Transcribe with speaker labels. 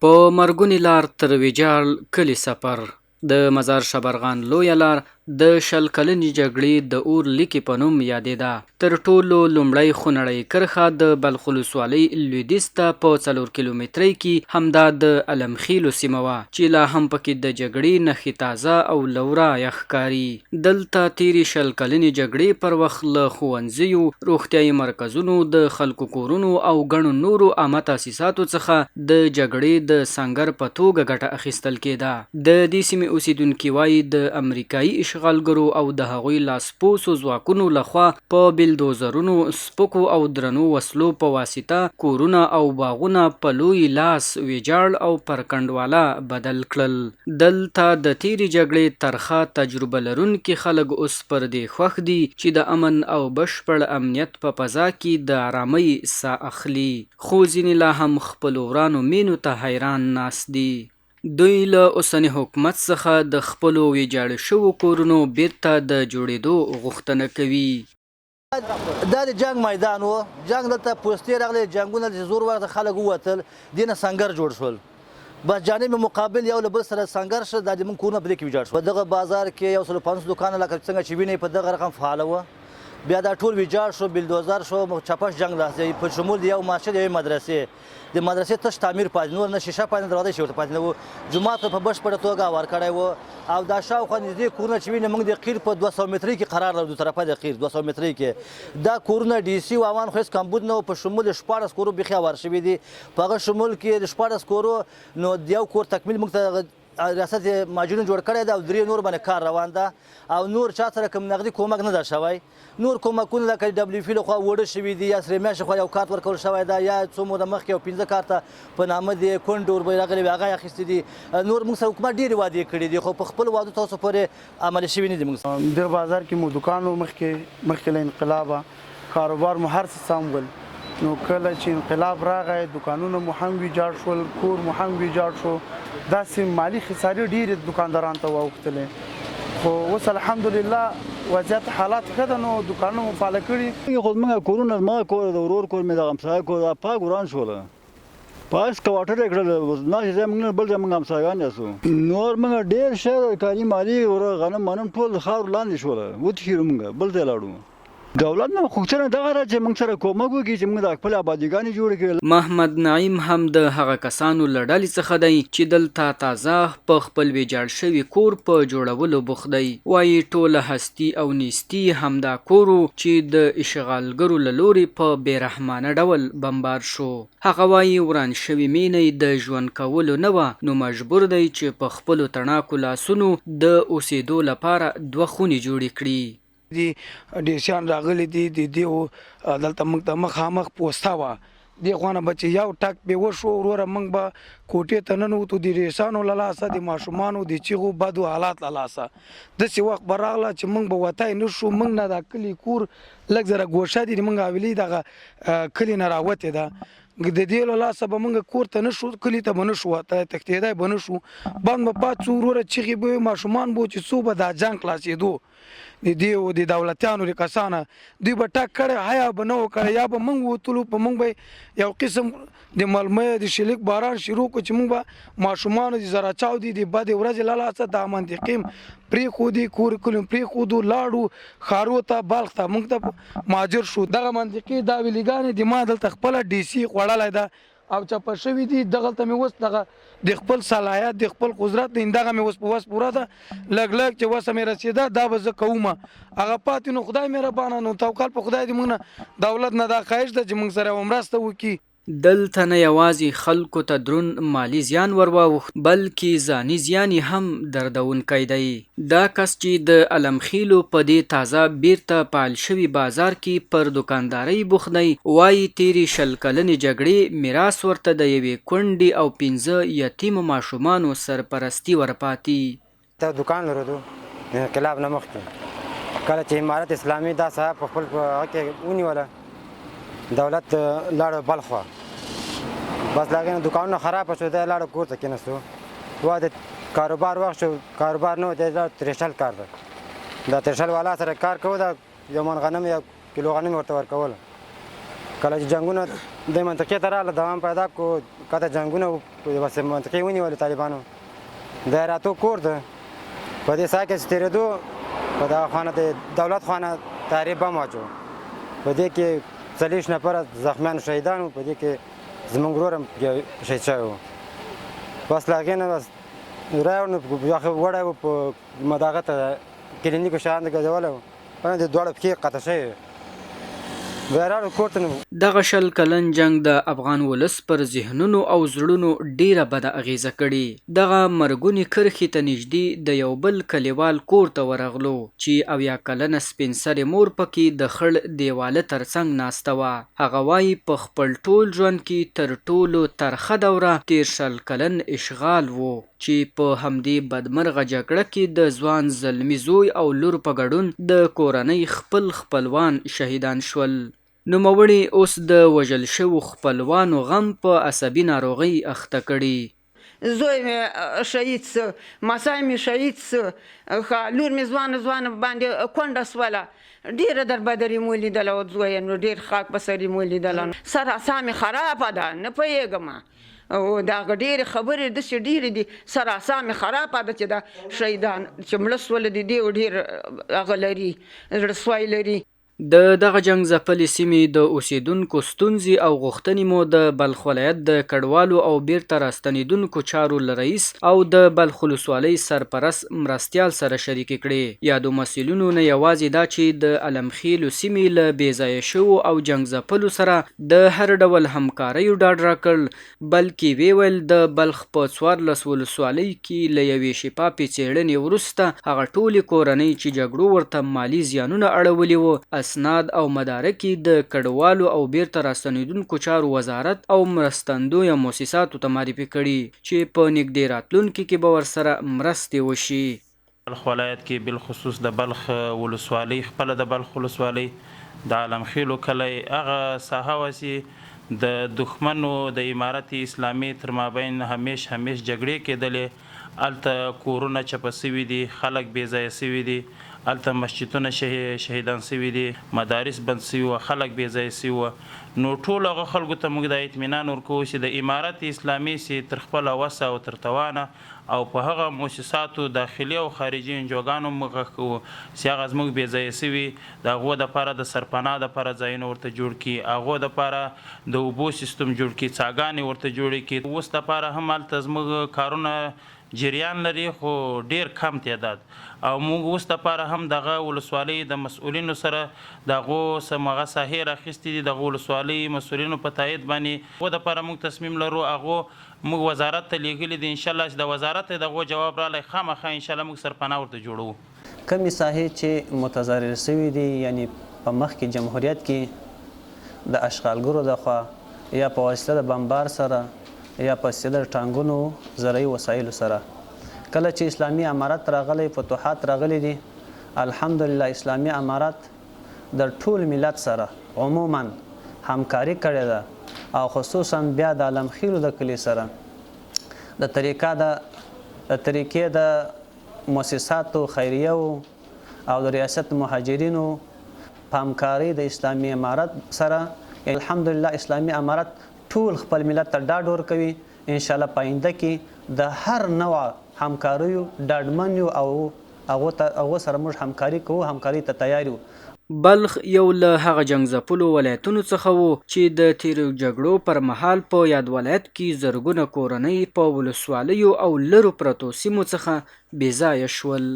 Speaker 1: په مرګونې لار تر ویجاړ کلي سفر د مزار شبرغان لویه لار د شل کلنې جګړې د اور لیکې په نوم یادېده. تر ټولو لومړی خونړۍ کرښه د بلخ ولسوالۍ لویدیځ ته په 4 کیلومترۍ کې همدا د علمخیلو سیمه وه چې لا هم پکې د جګړې نښې تازه او له ورایه ښکاري. دلته تېرې شل کلنې جګړې پر وخت له ښوونځیو، روغتیایي مرکزونو، د خلکو کورونو او ګڼو نورو عامه تاسیساتو څخه د جګړې د سنګر په توګه ګټه اخیستل کېده. د دې سیمې اوسیدونکي وایي د امریکایي اشغالګرو او د هغوی لاسپوڅو ځواکونو لخوا په بلدوزرونو، سپکو او درنو وسلو په واسطه کورونه او باغونه په لوی لاس ویجاړ او پر کنډواله بدل کړل. دلته د تېرې جګړې ترخه تجربه لرونکي خلک اوس پر دې خوښ دي چې د امن او بشپړ امنیت په فضا کې د آرامۍ ساه اخلي، خو ځینې لا هم خپلو ورانو مینو ته حیران ناست دي. دوی له اوسني حکومت څخه د خپلو ویجاړ شوو کورونو بیرته د جوړېدو غوښتنه کوي.
Speaker 2: دا د جنگ میدان و، جنگ دلته پوستې راغلي، جنګونه چې زور ورته خلک ووتل، دې نه سنګر جوړ شول. بس جانب مقابل یو له بل سره سنګر شو، دا زموږ کورونه په دې کې ویجاړ شول. په دغه بازار کې یو 150 دوکانه لکه څنګه چې وینئ په دغه رقم فعاله وه. بیا دا ټول ویجاړ شو، بلدوزر شو، چپش جنگ لاس په شمول د یو مسجد، یوې مدرسې. د مدرسې تش تعمیر پاتې نور نه شیشه پاتې نه، دروازه یې ورته پاتې نه و. جومات په بشپړه توګه هوار کړی و. او دا شاوخوا نږدې کورونه چې وینئ موږ د قیر په 200 مترۍ کې قرار لرو، دو طرفه د قیر 200 مترۍ کې. دا کورونه ډي سي او عوان خو هېڅ کمبود نه و، په شمول 14 کورو بیخي هوار شوي دي. په هغه شمول کې د 14 کورو نو د یو کور تکمیل موږ ته ریاست ماجرون جوړ کړی ده او 3 نور باندې کار روان ده. او نور چا سره کوم نغدي کومک نه ده شوی. نور کومکونه لکه دبليو پی لخوا وړه شوي دي، یا سرې میاشتې خوا یو کارت ورکول شوی ده، یا څو موده مخکې یو 15 کارته په نامه د کونډ اوربۍ راغلي وي هغه یې اخیستي دي. نور موږ سره حکومت ډېرې وعدې کړي دي، خو په خپلو وعدو ته اوسه پورې عملي شوي نه دي. موږ
Speaker 3: د بازار کې مو دوکان و، مخکې له انقلابه کاروبار مو هر څه سم ول. نو کله چې انقلاب راغی دوکانونه مو هم ویجاړ شول، کور مو هم ویجاړ شو. داسې مالي خسارې ډېرې دوکاندارانو ته واوښتلې. خو اوس الحمدلله وضعیت حالات ښه ده، نو دوکانونه مو فعاله کړي.
Speaker 4: خو زموږ کورونه، زما کور د ورور کور مې د همسایه کور دا پاک وران شوله، پاس کواټر یې کړل. ناستې ځای موږ نه بل ځای موږ همسایګان یاستو. نور موږ ډېر شی کالي مالي غنم منم ټول د خاورو لاندې شوله، وتښتېدو موږ بل ځای لاړو. دولت نه غوښتنه دغه ده چې موږ سره کومک وکړي چې موږ د خپلې ابادیګانې جوړې کړي.
Speaker 1: محمد نعیم هم د هغه کسانو له ډلې څخه دی چې دلته تازه په خپل ویجاړ شوي کور په جوړولو بوخت دی. وایي ټوله هستي او نیستي همدا کور و چې د اشغالګرو له لورې په بېرحمانه ډول بمبار شو. هغه وایي وران شوي مینې د ژوند کولو نه وه، نو مجبور دی چې په خپلو تڼاکو لاسونو د اوسېدو لپاره 2 خونې جوړې کړي.
Speaker 3: دي ډیسیان راغلي دي، دلته موږ ته مخامخ پوسته وه. دې خوا نه به چې یو ټک پې وشو وروره موږ به کوټې ته ننوتو، د ریسانو له لاسه، د ماشومانو د چیغو بدو حالات له لاسه. داسې وخت به راغله چې موږ به وتی نه شو. موږ نه دا کلي کور لږ زره ګوشه دي، موږ حویلۍ دغه کلي نه راوتې ده. د دې له لاسه به موږ کور ته نه شو، کلي ته به نه شو وتی، تښتېدی به نه شو. بند به پات شو، وروره چیغې به وي، ماشومان به چې څو به دا جنګ خلاصېدو د دې د دولتیانو د کسانه. دوی به ټک کړی، حیا به نه و کړی، یا به موږ وتلو، په موږ به یو قسم د ملمۍ د شلیک باران شروع کړو چې موږ به ماشومانو د زراچاو دي د بدې ورځې له لاسه دا منطقیم پرېښودي، کور کلي پرېښودو، لاړو ښارو ته، بلخ ته موږ ته مهاجر شو. دغه منطقې دا ویلیګانې د ما دلته خپله ډي سي خوړلی ده او چپه شوي دي. دغلته مې اوس دغه د خپل صلاحیت، د خپل قدرت دغه مې اوس په وس پوره ده. لږ چې وسه مې رسېده دا به زه کومه، هغه پاتې نو خدای مهربانه، نو توکل په خدای دې موږ نه دولت نه دا خواهش ده چې موږ سره یوه مرسته وکړي.
Speaker 1: دلته نه یوازې خلکو ته دروند مالی زیان ور واوښت، بلکې ځاني زیان یې هم دردونکی دی. دا کس چې د علمخیلو په دې تازه بیرته فعال شوي بازار کې پر دوکاندارۍ بوخت دی، وایي تېرې 10 کلنې جګړې میراث ورته د یوې کونډې او 15 یتیمو ماشومانو سرپرستي ورپاتې.
Speaker 5: ته دوکان لرو انقلاب نه مخکې، کله چې امارت اسلامي دا صاحب په خپل هغه کې ونیوله، دولت لاړه بلخوا، بس لاګې نه دوکانونه خراب شو، دی لاړه کور ته کېناستو. وا د کاروبار وخت شو، کاروبار نه و، دی لاړه ترېشل کار ده. دا ترېشل والا سره کار کوو، دا یو من غنم یا کیلو غنم ورته ورکوله. کله چې جنګونه د منطقې ته راغله دوام پیدا کړو کته جنګونه بس منطقې ونیولې طالبانو د راتو کور ته په دې ساه کې چې تېرېدو په دغه خانه د دولت خانه طیارې بم واچو په دې کې 40 نفره زخمیان شهیدان وو په دې کې زموږ ورور هم شهید شوی و بس له هغې نه بس راوړ نو وړی و په دغه ته کلینیکو شیان ته ګرځولی و د دواړه پښې قطع شوې وې بیا راوړو کور ته نو
Speaker 1: دغه 20 کلن جنگ د افغان ولس پر ذهنونو او زړونو ډیره بده اغیزه کړې. دغه مرګونی کرښې ته نږدې د یو بل کلیوال کور ته ورغلو چې 80 کلنه سپین سرې مور پکې د خړ دیواله ترڅنګ ناسته وه. هغه وایي په خپل ټول ژوند کې تر ټولو ترخه دوره 13 کلن اشغال و چې په همدې بدمرغه جګړه کې د ځوان زلمي زوی او لور په ګډون د کورنۍ خپلوان شهیدان شول. نوموړي اوس د وژل شوو خپلوانو غم په عصبي ناروغۍ اخته کړي.
Speaker 6: زوی مې شهید سو، ماسای مې شهید سو، لور مې ځوانه باندې کونډه سوله. ډېره دربدري مو لیدله او زوی نو ډېر خاک په سر مو لیدله. سر اعصاب مې خرابه ده نه پوهېږم او دغه ډېرې خبرې داسې ډېرې دي سر اعصاب مې خرابه ده چې د شهیدان چې مړه سوله دي ډېر هغه لري زړه سوی لري.
Speaker 1: دغه جنگ ځپلې سیمې د اوسیدونکو ستونزې او غوښتنې مو د بلخ ولایت د کډوالو او بیرته راستنېدونکو چارو له رئیس او د بلخ ولسوالۍ سرپرست مرستیال سره شریکې کړې. یادو مسیلونو نه یوازې دا چې د علمخیلو سیمې له بېځایه شوو او جنگ ځپلو سره د هر ډول همکاریو ډاډ راکړ بلکې ویل د بلخ په 14 ولسوالۍ کې له یوې شفافې څېړنې وروسته هغه ټولې کورنۍ چې جګړو ورته مالي زیانونه اړولي وو اسناد او مدارک د کډوالو او بیرته راستنېدونکو چارو وزارت او مرستندویه مؤسساتو ته معرفي کړي چې په نږدې راتلونکي کې به ورسره مرستې وشي.
Speaker 7: بلخ ولایت کې بالخصوص د بلخ ولسوالۍ خپله د بلخ ولسوالۍ د علمخیلو کلی هغه ساحه وه چې د دښمنو د امارت اسلامي تر مابین همیش جګړې کېدلې. هلته کورونه چپه سوي دي، خلک بېځایه سوي دي، هلته مسجدونه شهیدان سوي دي، مدارس بند سوي وه، خلک بېځایه سوي وه. نو ټولو هغه خلکو ته موږ دا اطمینان ورکوو چې د امارت اسلامي چې تر خپله وسه او تر توانه او په هغه مؤسساتو داخلي او خارجي انجوګانو موږ غږ کوو چې هغه زموږ بېځایه سوي د هغو دپاره د سرپناه دپاره ځایونه ورته جوړ کړي، هغو دپاره د اوبو سیستم جوړ کړي، څاګانې ورته جوړې کړي. اوس دپاره هم هلته زموږ کارونه جریان لري خو ډیر کم تعداد او موږ اوس دپاره هم دغه ولسوالۍ د مسؤلینو سره دغو هغه ساحې راخیستې دي دغه ولسوالۍ مسؤلینو په تایید باندې هغو دپاره موږ تصمیم لرو هغو موږ وزارت ته لیږلي دي. انشاءالله چې د وزارت دغو جواب رالی خامخا انشاءالله موږ سرپناه ورته جوړوو.
Speaker 8: کمې ساحې چې متضرر سوي دي یعنی په مخکې جمهوریت کې د اشغالګرو لخوا یا په واسطه د بمبار سره یا په واسطه د ټانګونو زرعي وسایلو سره کله چې اسلامي امارت راغلی فتوحات راغلي دي الحمدلله اسلامي امارت د ټول ملت سره عموما همکاري کړې ده او خصوصا بیا د علمخیلو د کلي سره د طریقې د مؤسساتو خیریو او د ریاست مهاجرینو په همکارۍ د اسلامي امارت سره الحمدلله اسلامي امارت ټول خپل ملت ته ډاډ ورکوي. انشاءالله په آینده کې د هر نوع همکاریو ډاډمن یو او هغو سره موږ همکاري کوو، همکاري ته تیار یو.
Speaker 1: بلخ یو له هغه جنگ ځپلو ولایتونو څخه و چې د تیرو جګړو پر مهال په یاد ولایت کې زرګونه کورنۍ په ولسوالیو او لرو پرتو سیمو څخه بېځایه شول.